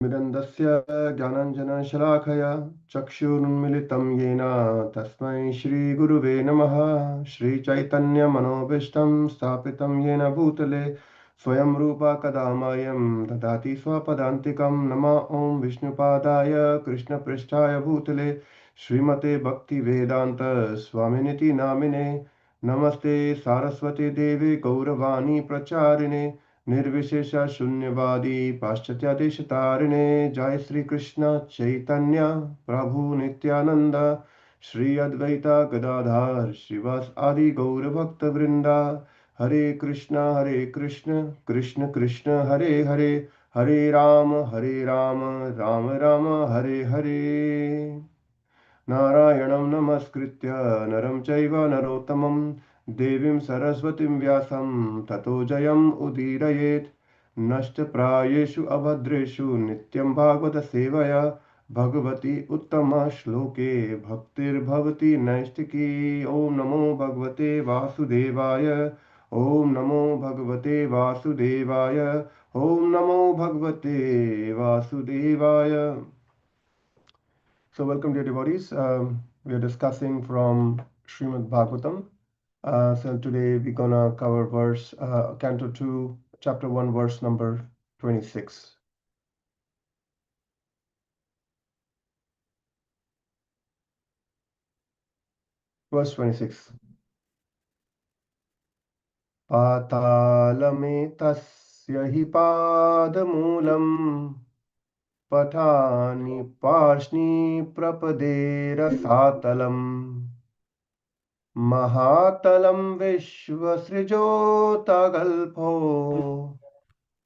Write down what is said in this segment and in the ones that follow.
मिरन्दस्य ज्ञानाञ्जनशलाखया चक्षुरुन्मिलितं येन तस्मै श्रीगुरुवे नमः। श्रीचैतन्यमनोभीष्टं स्थापितं येन भूतले स्वयं रूपा कदा मह्यं ददाति स्वपदान्तिकं। नमः ॐ विष्णुपादाय कृष्णपृष्ठाय भूतले श्रीमते भक्तिवेदान्त स्वामिनिति नामिने। नमस्ते सारस्वती देवी गौरवाणी प्रचारिणे निर्विशेष शून्यवादी पाश्चात्यादेशतारिणे। जय श्री कृष्ण चैतन्य प्रभु नित्यानंद श्री अद्वैता गदाधर श्रीवास आदि गौर भक्त वृंदा। हरे कृष्ण कृष्ण कृष्ण हरे हरे, हरे राम राम राम हरे हरे। नारायणं नमस्कृत्य नरं चैव नरोत्तमं देवीं सरस्वतीं व्यासं ततो जयम् उदीरयेत्। नष्टप्रायेषु अभद्रेषु नित्यं भागवत सेवया भगवती उत्तमश्लोके भक्तिर्भवति नैष्टिकी। ॐ नमो भगवते वासुदेवाय, ॐ नमो भगवते वासुदेवाय, ॐ नमो भगवते वासुदेवाय। So welcome dear devotees. We are discussing from Srīmad Bhāgavatam. So today we're gonna cover verse Canto 2, chapter 1, verse number 26. Verse 26. Pātālametasya hi pādamulam patani parshni prapade rasatalam mahatalam vishvasrijotagalpho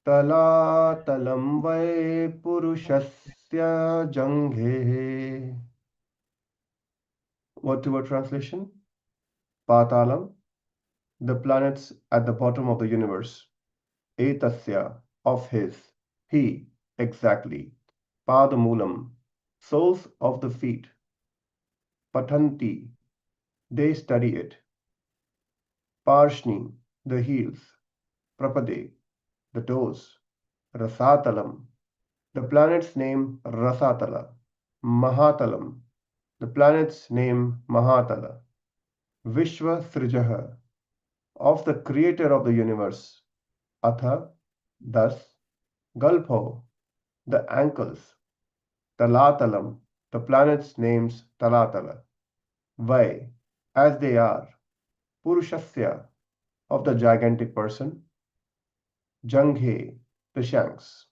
तलातलं वै पुरुषस्य जङ्घे. Word to word translation. Patalam, the planets at the bottom of the universe. Etasya, of his. He, exactly. Padamulam, soles of the feet. Patanti, they study it. Parshni, the heels. Prapade, the toes. Rasatalam, the planet's name Rasatala. Mahatalam, the planet's name Mahatala. Vishwa Srijaha, of the creator of the universe. Atha, thus. Galpho, the ankles. Talatalam, the planet's names Talatala. Vai, as they are. Purushasya, of the gigantic person. Janghe, the shanks.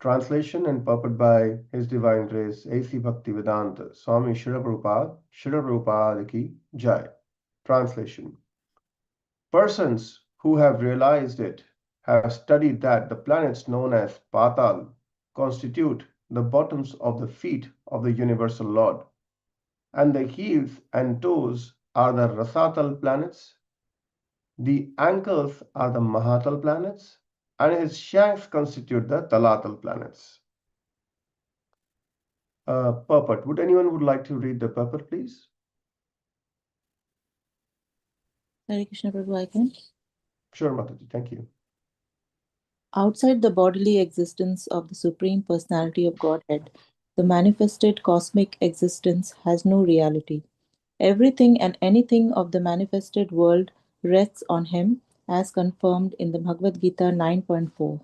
Translation and purport by His Divine Grace A.C. Bhaktivedanta Swami Srila Prabhupada Ki Jai. Translation. Persons who have realized it have studied that the planets known as Patal constitute the bottoms of the feet of the Universal Lord, and the heels and toes are the Rasatal planets, the ankles are the Mahatal planets, and his shanks constitute the Talatal planets. Purport. Would anyone would like to read the purport, please? Hare Krishna Prabhu, I can. Sure, Mataji. Thank you. Outside the bodily existence of the Supreme Personality of Godhead, the manifested cosmic existence has no reality. Everything and anything of the manifested world rests on him, as confirmed in the Bhagavad Gita 9.4.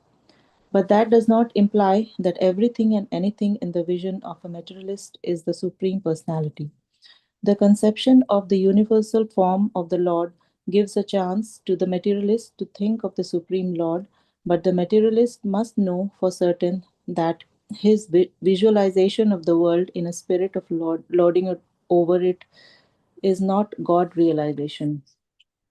But that does not imply that everything and anything in the vision of a materialist is the Supreme Personality. The conception of the universal form of the Lord gives a chance to the materialist to think of the Supreme Lord, but the materialist must know for certain that his visualization of the world in a spirit of lording it over it is not God realization.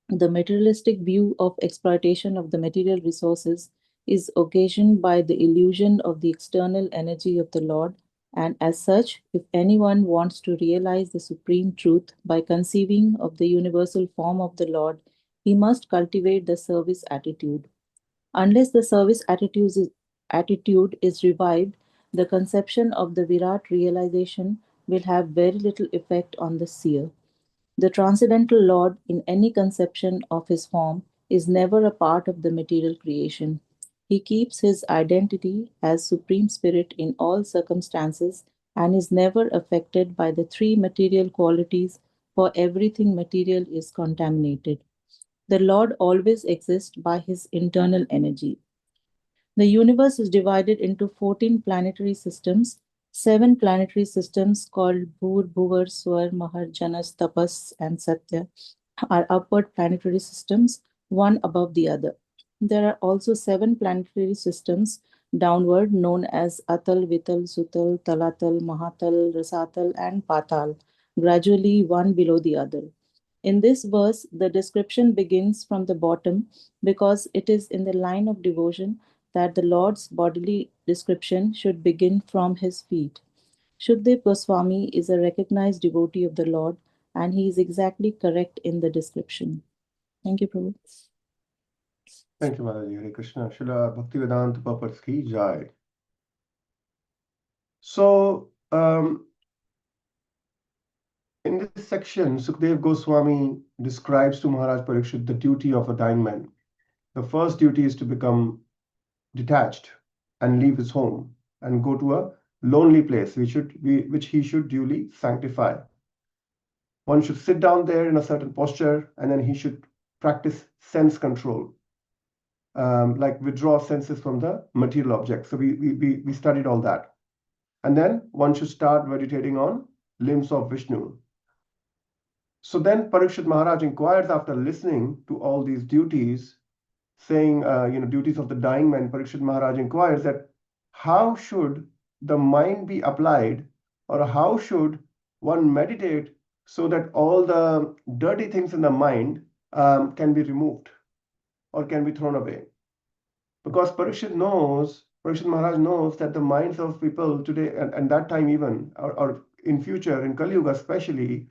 The materialistic view of exploitation of the material resources is occasioned by the illusion of the external energy of the Lord, and as such, if anyone wants to realize the supreme truth by conceiving of the universal form of the Lord, he must cultivate the service attitude. Unless the service attitude is revived, the conception of the Virat realization will have very little effect on the seer. The transcendental Lord, in any conception of his form, is never a part of the material creation. He keeps his identity as Supreme Spirit in all circumstances and is never affected by the three material qualities, for everything material is contaminated. The Lord always exists by his internal energy. The universe is divided into 14 planetary systems. 7 planetary systems called Bhur, Bhuvar, Swar, Mahar, Janas, Tapas, and Satya are upward planetary systems, one above the other. There are also 7 planetary systems downward known as Atal, Vital, Sutal, Talatal, Mahatal, Rasatal, and Patal, gradually one below the other. In this verse, the description begins from the bottom because it is in the line of devotion that the Lord's bodily description should begin from his feet. Shukdev Goswami is a recognized devotee of the Lord and he is exactly correct in the description. Thank you, Prabhu. Thank you, Mataji. Hare Krishna. Srila Bhaktivedanta Papas ki jai. So, in this section, Sukdev Goswami describes to Maharaj Parikshit the duty of a dying man. The first duty is to become detached and leave his home and go to a lonely place which he should duly sanctify. One should sit down there in a certain posture and then he should practice sense control, like withdraw senses from the material objects. So we studied all that. And then one should start meditating on limbs of Vishnu. So then Parikshit Maharaj inquires after listening to all these duties, saying, duties of the dying man. Parikshit Maharaj inquires that how should the mind be applied, or how should one meditate so that all the dirty things in the mind can be removed or can be thrown away. Because Parikshit Maharaj knows that the minds of people today and that time even, or in future, in Kali Yuga especially,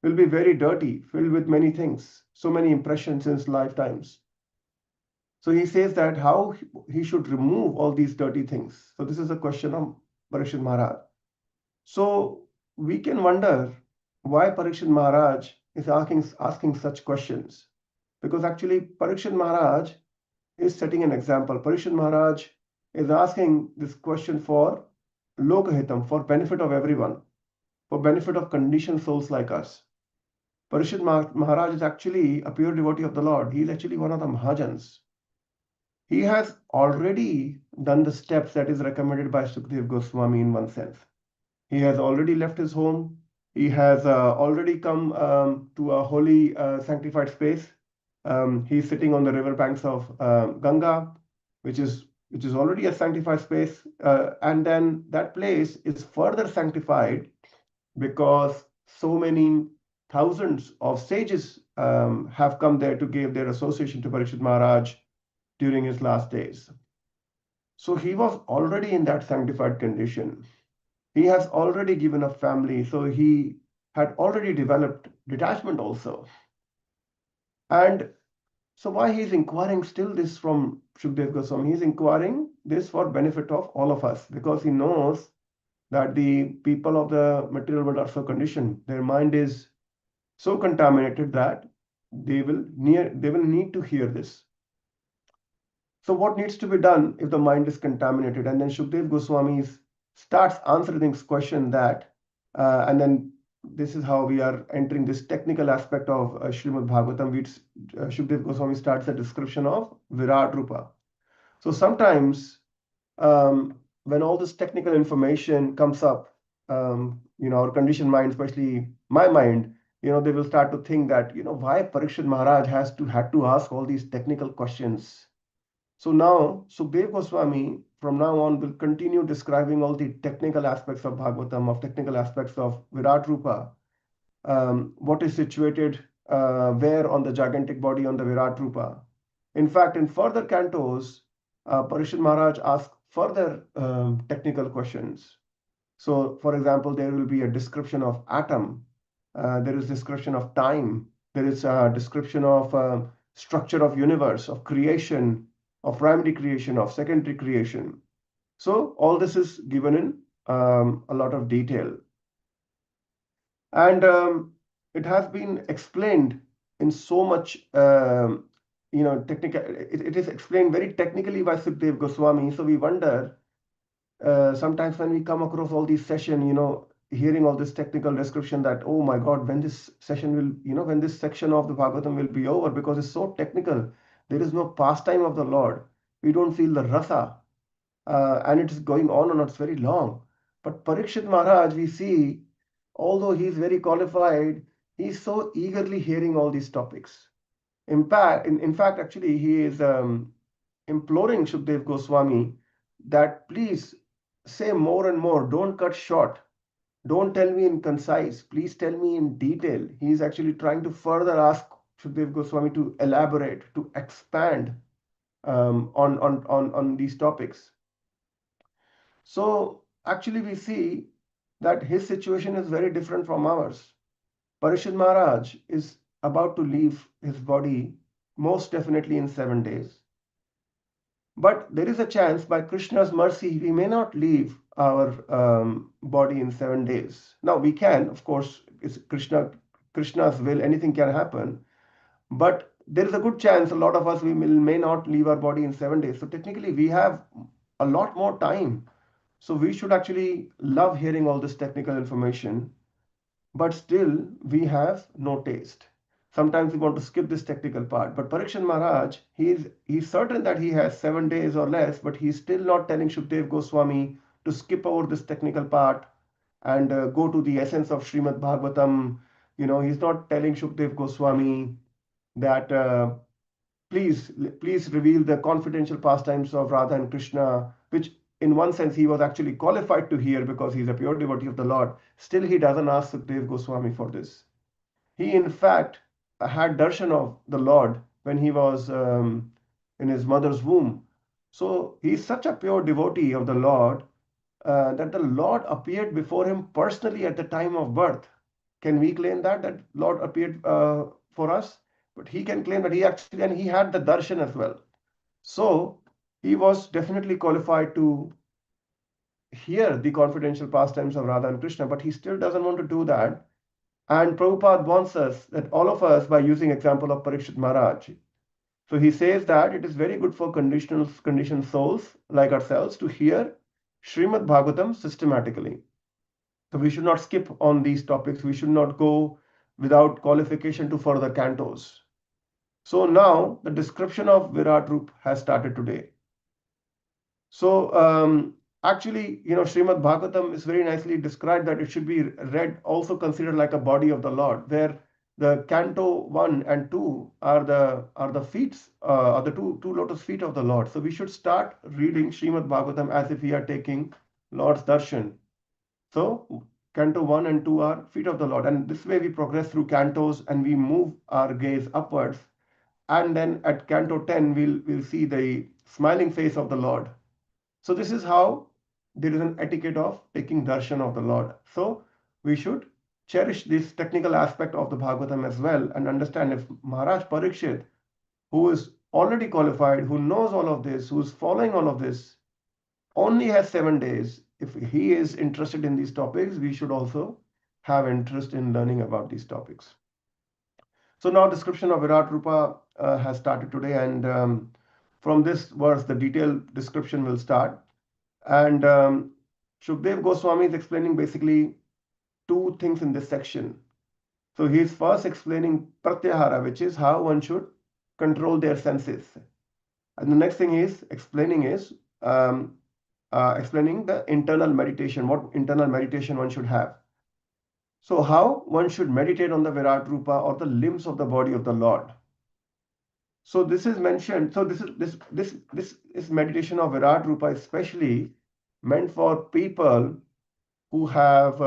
will be very dirty, filled with many things, so many impressions in his lifetimes. So he says that how he should remove all these dirty things. So this is a question of Parikshit Maharaj. So we can wonder why Parikshit Maharaj is asking such questions. Because actually Parikshit Maharaj is setting an example. Parikshit Maharaj is asking this question for Lokahitam, for benefit of everyone, for benefit of conditioned souls like us. Parikshit Maharaj is actually a pure devotee of the Lord. He is actually one of the Mahajans. He has already done the steps that is recommended by Sukdev Goswami in one sense. He has already left his home. He has already come to a holy, sanctified space. He's sitting on the river banks of Ganga, which is already a sanctified space. And then that place is further sanctified because so many thousands of sages have come there to give their association to Parikshit Maharaj during his last days. So he was already in that sanctified condition. He has already given a family, so he had already developed detachment also. And so why he is inquiring still this from Shukdev Goswami? He is inquiring this for benefit of all of us, because he knows that the people of the material world are so conditioned. Their mind is so contaminated that they will need to hear this. So what needs to be done if the mind is contaminated? And then Shukdev Goswami starts answering this question and then this is how we are entering this technical aspect of Srimad Bhagavatam. Shukdev Goswami starts a description of Virat Rupa. So sometimes when all this technical information comes up, our conditioned mind, especially my mind, they will start to think that, why Parikshit Maharaj had to ask all these technical questions. So now Sukdev Goswami from now on will continue describing all the technical aspects of Bhagavatam, of technical aspects of Virat Rupa, what is situated where on the gigantic body on the Virat Rupa. In fact, in further cantos, Parikshit Maharaj asks further technical questions. So, for example, there will be a description of atom, there is description of time, there is a description of structure of universe, of creation, of primary creation, of secondary creation. So all this is given in a lot of detail. And it has been explained in so much technical. It is explained very technically by Sukdev Goswami. So we wonder sometimes when we come across all these session, hearing all this technical description that, oh my God, when this session will, when this section of the Bhagavatam will be over, because it's so technical. There is no pastime of the Lord. We don't feel the rasa, and it is going on and it's very long. But Parikshit Maharaj, we see, although he is very qualified, he is so eagerly hearing all these topics. In fact, actually, he is imploring Shukdev Goswami that please say more and more. Don't cut short. Don't tell me in concise. Please tell me in detail. He is actually trying to further ask Shukdev Goswami to elaborate, to expand on these topics. So actually, we see that his situation is very different from ours. Parishad Maharaj is about to leave his body most definitely in 7 days. But there is a chance by Krishna's mercy we may not leave our body in 7 days. Now we can, of course, it's Krishna's will, anything can happen. But there is a good chance a lot of us may not leave our body in 7 days. So technically we have a lot more time. So we should actually love hearing all this technical information, but still we have no taste. Sometimes we want to skip this technical part. But Parikshit Maharaj, he's certain that he has 7 days or less, but he's still not telling Shukdev Goswami to skip over this technical part and go to the essence of Srimad Bhagavatam. He's not telling Shukdev Goswami that please reveal the confidential pastimes of Radha and Krishna, which in one sense he was actually qualified to hear because he's a pure devotee of the Lord. Still, he doesn't ask Sukdev Goswami for this. He, in fact, had darshan of the Lord when he was in his mother's womb. So he's such a pure devotee of the Lord that the Lord appeared before him personally at the time of birth. Can we claim that Lord appeared for us? But he can claim that he actually, and he had the darshan as well. So he was definitely qualified to hear the confidential pastimes of Radha and Krishna, but he still doesn't want to do that. And Prabhupada wants us, that all of us, by using example of Parikshit Maharaj. So he says that it is very good for conditioned souls like ourselves to hear Srimad Bhagavatam systematically. So we should not skip on these topics. We should not go without qualification to further cantos. So now the description of Virat Roop has started today. So actually, Srimad Bhagavatam is very nicely described that it should be read, also considered like a body of the Lord, where the Canto 1 and 2 are the feet, are the two lotus feet of the Lord. So we should start reading Srimad Bhagavatam as if we are taking Lord's darshan. So Canto 1 and 2 are feet of the Lord, and this way we progress through cantos and we move our gaze upwards. And then at Canto 10, we'll see the smiling face of the Lord. So this is how there is an etiquette of taking darshan of the Lord. So we should cherish this technical aspect of the Bhagavatam as well and understand if Maharaj Parikshit, who is already qualified, who knows all of this, who is following all of this, only has 7 days. If he is interested in these topics, we should also have interest in learning about these topics. So now description of Virat Rupa has started today, and from this verse, the detailed description will start. And Shukdev Goswami is explaining basically two things in this section. So he is first explaining pratyahara, which is how one should control their senses. And the next thing he is explaining is explaining the internal meditation, what internal meditation one should have. So how one should meditate on the Virat Rupa or the limbs of the body of the Lord. So this is mentioned. So this is meditation of Virat Rupa, especially meant for people who have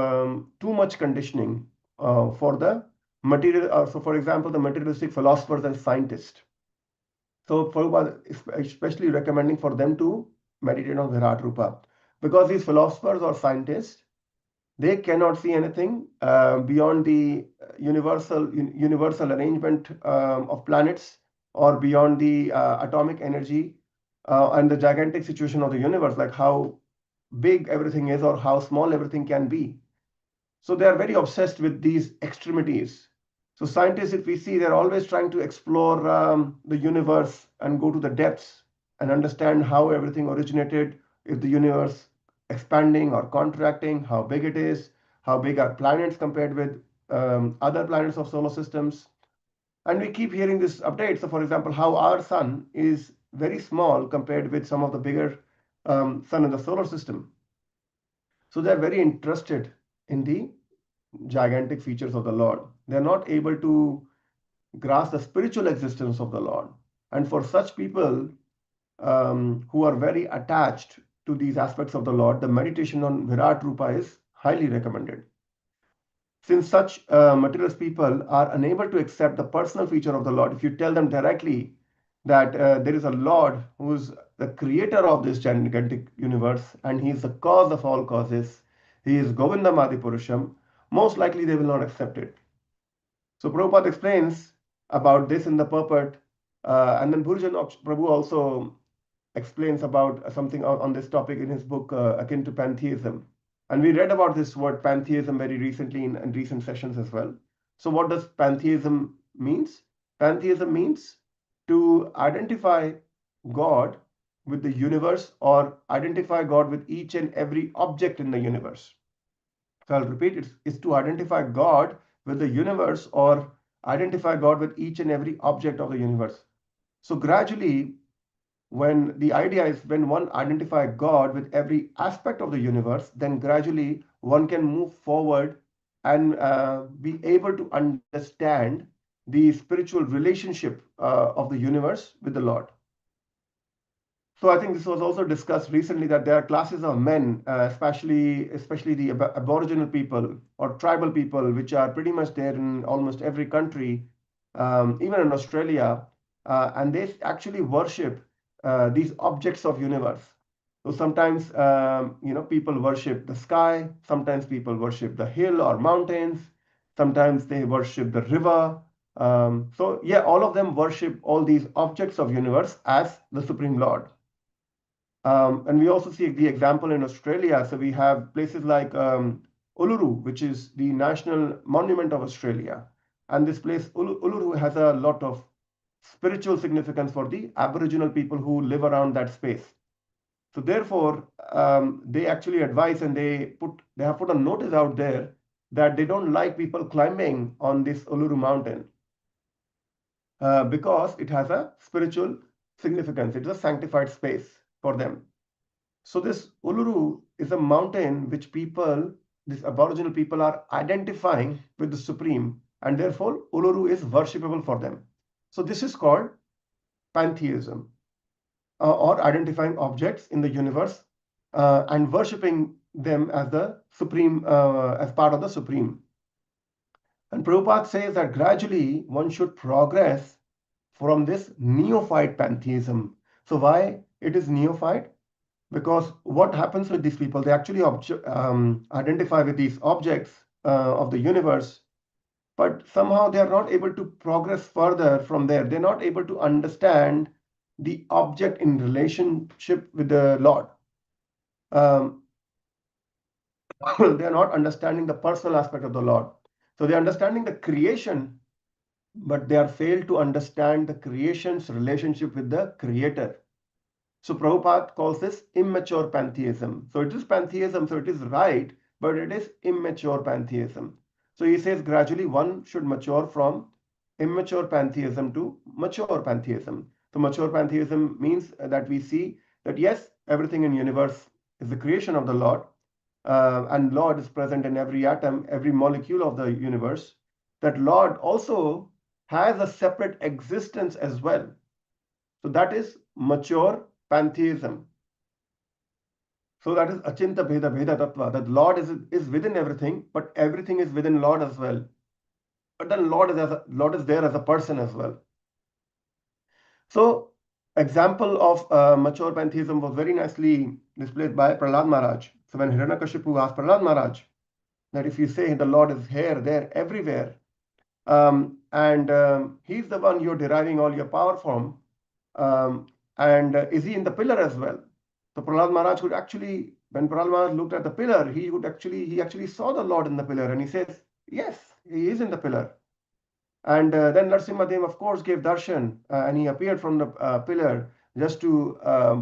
too much conditioning for the material. So, for example, the materialistic philosophers and scientists. So, Prabhupada is especially recommending for them to meditate on Virat Rupa, because these philosophers or scientists, they cannot see anything beyond the universal arrangement of planets, or beyond the atomic energy and the gigantic situation of the universe, like how big everything is or how small everything can be. So they are very obsessed with these extremities. So scientists, if we see, they're always trying to explore the universe and go to the depths and understand how everything originated, if the universe expanding or contracting, how big it is, how big are planets compared with other planets of solar systems. And we keep hearing this update. So for example, how our sun is very small compared with some of the bigger sun in the solar system. So they're very interested in the gigantic features of the Lord. They're not able to grasp the spiritual existence of the Lord. And for such people who are very attached to these aspects of the Lord, the meditation on Virat Rupa is highly recommended. Since such materialist people are unable to accept the personal feature of the Lord, if you tell them directly that there is a Lord who is the creator of this gigantic universe and he is the cause of all causes, he is Govindam Adi Purusham, most likely they will not accept it. So Prabhupada explains about this in the purport, and then Bhujan Prabhu also explains about something on this topic in his book Akin to Pantheism. And we read about this word pantheism very recently in recent sessions as well. So what does pantheism means? Pantheism means to identify God with the universe or identify God with each and every object in the universe. So I'll repeat, it's to identify God with the universe or identify God with each and every object of the universe. So gradually, when the idea is when one identifies God with every aspect of the universe, then gradually one can move forward and be able to understand the spiritual relationship of the universe with the Lord. So I think this was also discussed recently that there are classes of men, especially the Aboriginal people or tribal people, which are pretty much there in almost every country, even in Australia, and they actually worship these objects of universe. So sometimes people worship the sky, sometimes people worship the hill or mountains, sometimes they worship the river. So yeah, all of them worship all these objects of universe as the Supreme Lord. And we also see the example in Australia. So we have places like Uluru, which is the national monument of Australia. And this place, Uluru, has a lot of spiritual significance for the Aboriginal people who live around that space. So therefore, they actually advise and they have put a notice out there that they don't like people climbing on this Uluru mountain because it has a spiritual significance. It's a sanctified space for them. So this Uluru is a mountain which these Aboriginal people are identifying with the Supreme, and therefore Uluru is worshipable for them. So this is called pantheism, or identifying objects in the universe and worshipping them as the Supreme, as part of the Supreme. And Prabhupada says that gradually one should progress from this neophyte pantheism. So why it is neophyte? Because what happens with these people, they actually identify with these objects of the universe, but somehow they are not able to progress further from there. They're not able to understand the object in relationship with the Lord. They are not understanding the personal aspect of the Lord. So they're understanding the creation, but they are failed to understand the creation's relationship with the Creator. So Prabhupada calls this immature pantheism. So it is pantheism, so it is right, but it is immature pantheism. So he says gradually one should mature from immature pantheism to mature pantheism. So mature pantheism means that we see that yes, everything in universe is the creation of the Lord, and Lord is present in every atom, every molecule of the universe. That Lord also has a separate existence as well. So that is mature pantheism. So that is achinta bheda bheda tattva, that Lord is within everything, but everything is within Lord as well. But then Lord is there as a person as well. So example of mature pantheism was very nicely displayed by Prahlad Maharaj. So when Hiranyakashipu asked Prahlad Maharaj that if you say the Lord is here, there, everywhere, and he's the one you're deriving all your power from, and is he in the pillar as well? So Prahlad Maharaj could actually, when Prahlad Maharaj looked at the pillar, he actually saw the Lord in the pillar, and he says, yes, he is in the pillar. And then Narasimhadev, of course, gave darshan, and he appeared from the pillar just to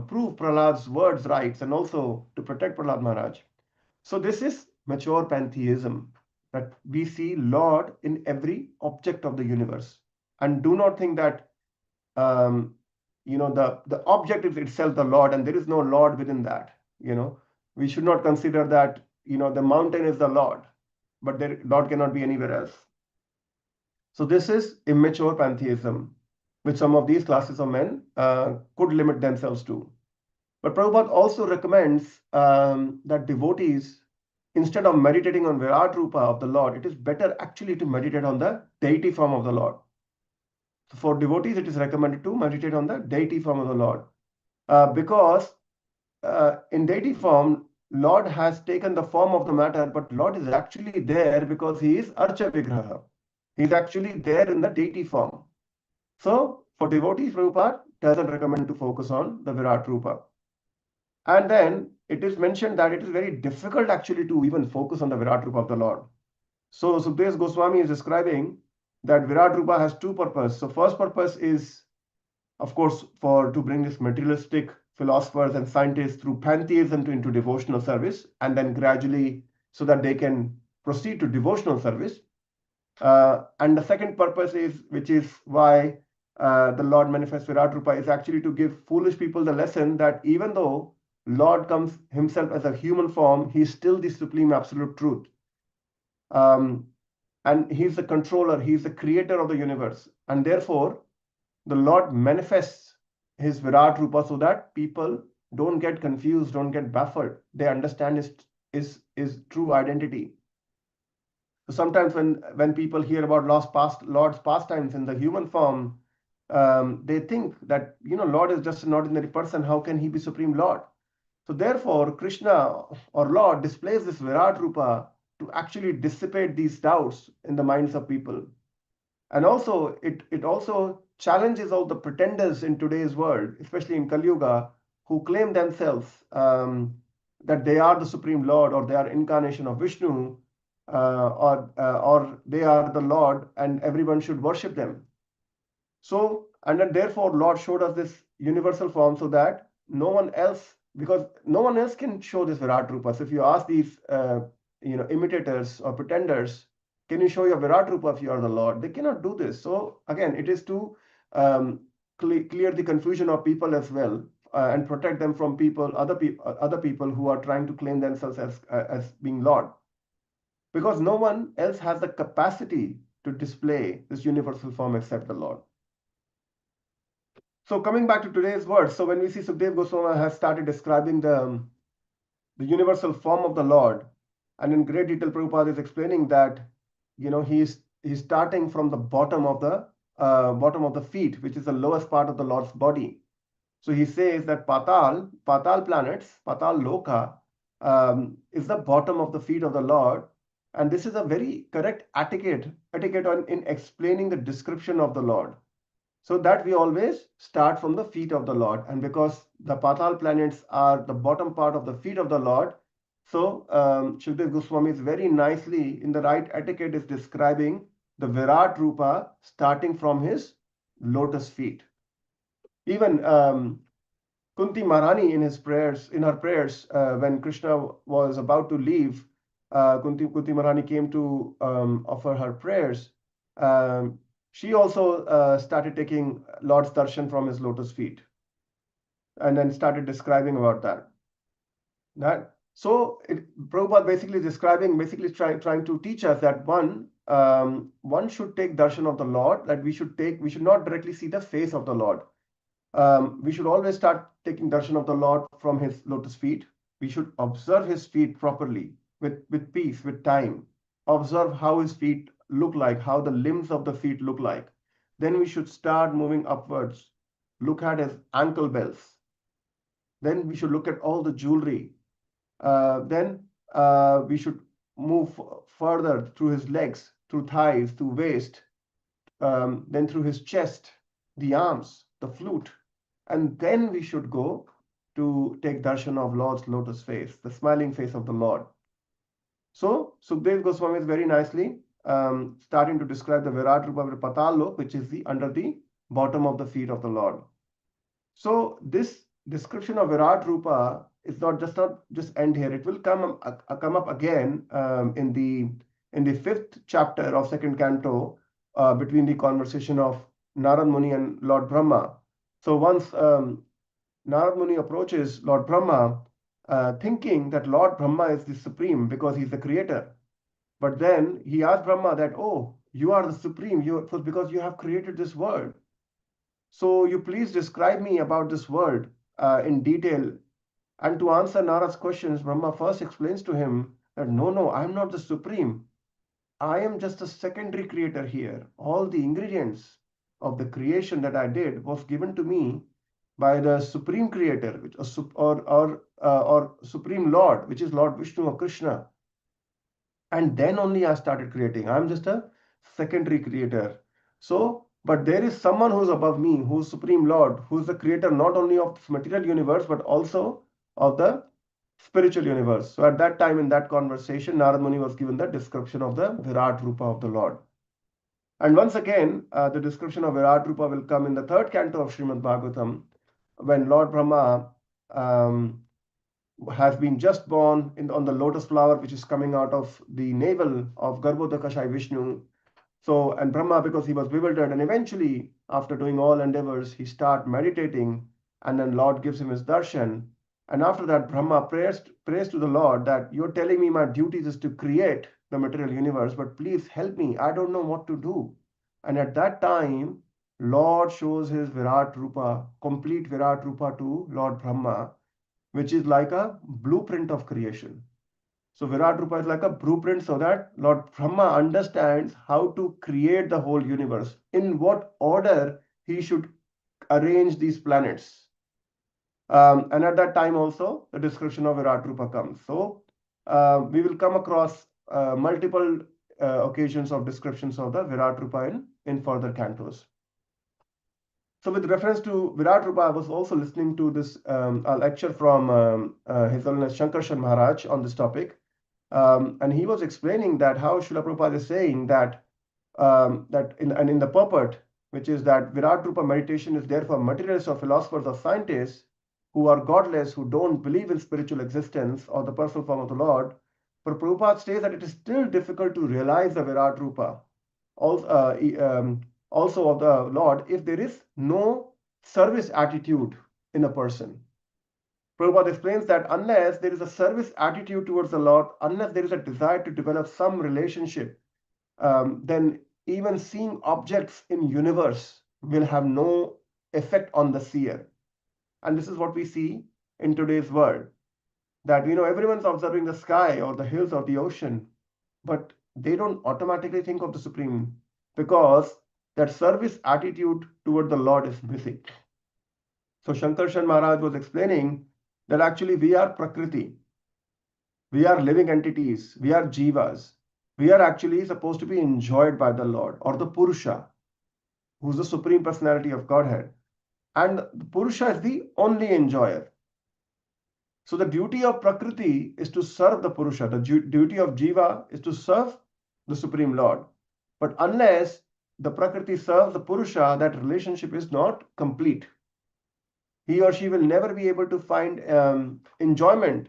prove Prahlad's words right and also to protect Prahlad Maharaj. So this is mature pantheism, that we see Lord in every object of the universe, and do not think that um, the object is itself the Lord, and there is no Lord within that. We should not consider that the mountain is the Lord, but the Lord cannot be anywhere else. So this is immature pantheism, which some of these classes of men could limit themselves to. But Prabhupada also recommends that devotees, instead of meditating on Virat Rupa of the Lord, it is better actually to meditate on the deity form of the Lord. So for devotees, it is recommended to meditate on the deity form of the Lord. Because in deity form, Lord has taken the form of the matter, but Lord is actually there because he is Archa Vigraha. He is actually there in the deity form. So for devotees, Prabhupada doesn't recommend to focus on the Virat Rupa. And then it is mentioned that it is very difficult actually to even focus on the Virat Rupa of the Lord. So Sukdev Goswami is describing that Virat Rupa has two purposes. So first purpose is, of course, to bring this materialistic philosophers and scientists through pantheism into devotional service, and then gradually so that they can proceed to devotional service. And the second purpose is, which is why the Lord manifests Virat Rupa, is actually to give foolish people the lesson that even though Lord comes himself as a human form, he is still the supreme absolute truth. And he's the controller, he's the creator of the universe. And therefore, the Lord manifests his Virat Rupa so that people don't get confused, don't get baffled. They understand his true identity. So sometimes when people hear about Lord's pastimes in the human form, they think that Lord is just an ordinary person. How can he be Supreme Lord? So therefore, Krishna or Lord displays this Virat Rupa to actually dissipate these doubts in the minds of people. And also, it also challenges all the pretenders in today's world, especially in Kali Yuga, who claim themselves that they are the Supreme Lord, or they are incarnation of Vishnu, or they are the Lord, and everyone should worship them. So, and then therefore, Lord showed us this universal form so that no one else, because no one else can show this Virat Rupa. So if you ask these, imitators or pretenders, can you show your Virat Rupa if you are the Lord? They cannot do this. So again, it is to clear the confusion of people as well, and protect them from other people who are trying to claim themselves as being Lord, because no one else has the capacity to display this universal form except the Lord. So coming back to today's words, so when we see Sukdev Goswami has started describing the universal form of the Lord, and in great detail, Prabhupada is explaining that he's starting from the bottom of the feet, which is the lowest part of the Lord's body. So he says that Patal planets, Patal Loka, is the bottom of the feet of the Lord, and this is a very correct etiquette in explaining the description of the Lord. So that we always start from the feet of the Lord. And because the Patal planets are the bottom part of the feet of the Lord, so Sukdev Goswami is very nicely in the right etiquette is describing the Virat Rupa starting from his lotus feet. Even Kunti Maharani in her prayers, when Krishna was about to leave, Kunti Maharani came to offer her prayers. She also started taking Lord's darshan from his lotus feet, and then started describing about that. So Prabhupada basically trying to teach us that one should take darshan of the Lord, that we should not directly see the face of the Lord. We should always start taking darshan of the Lord from his lotus feet. We should observe his feet properly, with peace, with time. Observe how his feet look like, how the limbs of the feet look like. Then we should start moving upwards. Look at his ankle bells. Then we should look at all the jewelry. Then we should move further through his legs, through thighs, through waist, then through his chest, the arms, the flute. And then we should go to take darshan of Lord's lotus face, the smiling face of the Lord. So Sukdev Goswami is very nicely starting to describe the Virat Rupa of Patal Lok, which is under the bottom of the feet of the Lord. So this description of Virat Rupa is not just end here. It will come up again in the fifth chapter of second canto, between the conversation of Narad Muni and Lord Brahma. So once Narad Muni approaches Lord Brahma, thinking that Lord Brahma is the supreme because he's the creator. But then he asked Brahma that, oh, you are the supreme, because you have created this world. So you please describe me about this world in detail. And to answer Nara's questions, Brahma first explains to him that no, I'm not the supreme. I am just a secondary creator here. All the ingredients of the creation that I did was given to me by the supreme creator, which or supreme Lord, which is Lord Vishnu or Krishna. And then only I started creating. I'm just a secondary creator. So, but there is someone who's above me, who's Supreme Lord, who's the creator not only of this material universe, but also of the spiritual universe. So at that time in that conversation, Narad Muni was given the description of the Virat Rupa of the Lord. And once again, the description of Virat Rupa will come in the third canto of Srimad Bhagavatam, when Lord Brahma has been just born on the lotus flower which is coming out of the navel of Garbhodakashai Vishnu. So, and Brahma, because he was bewildered, and eventually, after doing all endeavors, he start meditating, and then Lord gives him his darshan. And after that, Brahma prays to the Lord that you're telling me my duty is to create the material universe, but please help me. I don't know what to do. And at that time, Lord shows his Virat Rupa, complete Virat Rupa to Lord Brahma, which is like a blueprint of creation. So Virat Rupa is like a blueprint so that Lord Brahma understands how to create the whole universe, in what order he should arrange these planets. And at that time also, the description of Virat Rupa comes. So we will come across multiple occasions of descriptions of the Virat Rupa in further cantos. So with reference to Virat Rupa, I was also listening to this a lecture from His Holiness Shankarshan Maharaj on this topic. And he was explaining that how Srila Prabhupada is saying that in the purport, which is that Virat Rupa meditation is there for materialists or philosophers or scientists who are godless, who don't believe in spiritual existence or the personal form of the Lord. But Prabhupada states that it is still difficult to realize the Virat Rupa also of the Lord if there is no service attitude in a person. Prabhupada explains that unless there is a service attitude towards the Lord, unless there is a desire to develop some relationship, then even seeing objects in universe will have no effect on the seer. And this is what we see in today's world, that everyone's observing the sky or the hills or the ocean, but they don't automatically think of the Supreme, because that service attitude toward the Lord is missing. So Shankarshan Maharaj was explaining that actually we are Prakriti, we are living entities, we are Jivas. We are actually supposed to be enjoyed by the Lord or the Purusha, who's the Supreme Personality of Godhead. And the Purusha is the only enjoyer. So the duty of Prakriti is to serve the Purusha. The duty of Jiva is to serve the Supreme Lord. But unless the Prakriti serves the Purusha, that relationship is not complete. He or she will never be able to find enjoyment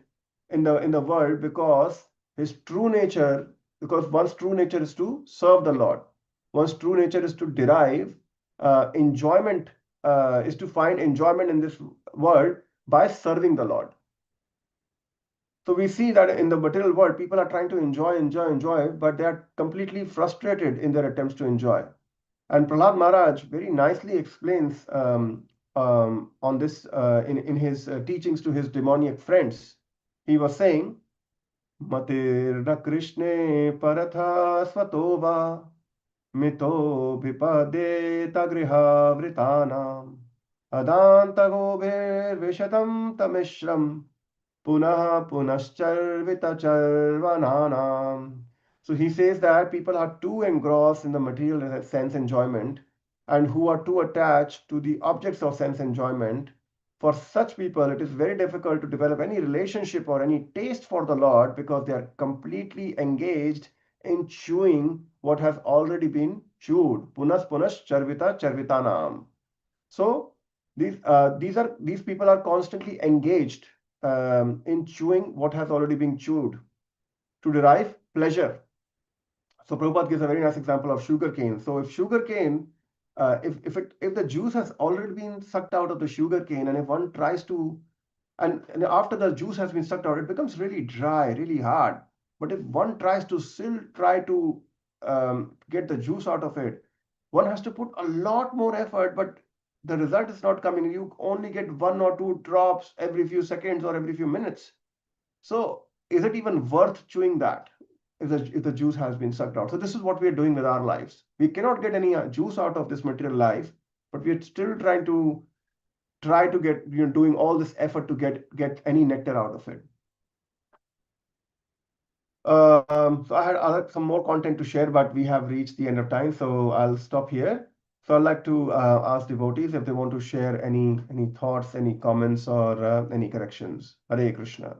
in the world, because his true nature, because one's true nature is to serve the Lord. One's true nature is to derive enjoyment, is to find enjoyment in this world by serving the Lord. So we see that in the material world, people are trying to enjoy, but they are completely frustrated in their attempts to enjoy. And Prahlad Maharaj very nicely explains on this in his teachings to his demoniac friends. He was saying, Matirna Krishne Paratha Svatova Mito Vipade Tagriha Vritanam Adanta Gobher Vishatam Tamishram Punah Punascharvita Charvananam. So he says that people are too engrossed in the material sense enjoyment, and who are too attached to the objects of sense enjoyment. For such people, it is very difficult to develop any relationship or any taste for the Lord, because they are completely engaged in chewing what has already been chewed. Punas punas charvita charvitanam. So these people are constantly engaged in chewing what has already been chewed to derive pleasure. So Prabhupada gives a very nice example of sugarcane. So if sugarcane, if the juice has already been sucked out of the sugarcane, and if one tries to, and after the juice has been sucked out, it becomes really dry, really hard. But if one tries to still try to get the juice out of it, one has to put a lot more effort, but the result is not coming. You only get 1 or 2 drops every few seconds or every few minutes. So is it even worth chewing that if the juice has been sucked out? So this is what we are doing with our lives. We cannot get any juice out of this material life, but we are still trying to get, doing all this effort to get any nectar out of it. So I had some more content to share, but we have reached the end of time, so I'll stop here. So I'd like to ask devotees if they want to share any thoughts, any comments, or any corrections. Hare Krishna.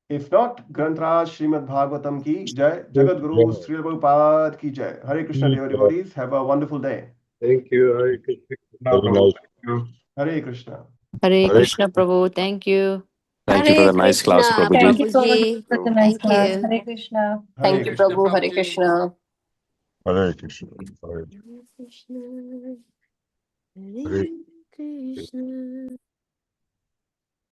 If not, Grantraj Srimad Bhagavatam ki jai, Jagat Guru Srila Prabhupada ki jai. Hare Krishna, dear devotees. Have a wonderful day. Thank you. Hare Krishna. Very nice. Hare Krishna. Hare Hare Krishna, Prabhu. Thank you. Thank you for the nice class, Krishna, Prabhuji. Thank Thank you so much Prabhuji. for the nice Thank class. you. Hare Krishna. Hare Thank you, Krishna. Prabhu. Hare Krishna. Hare Krishna. Hare Hare Krishna. Hare Hare Krishna.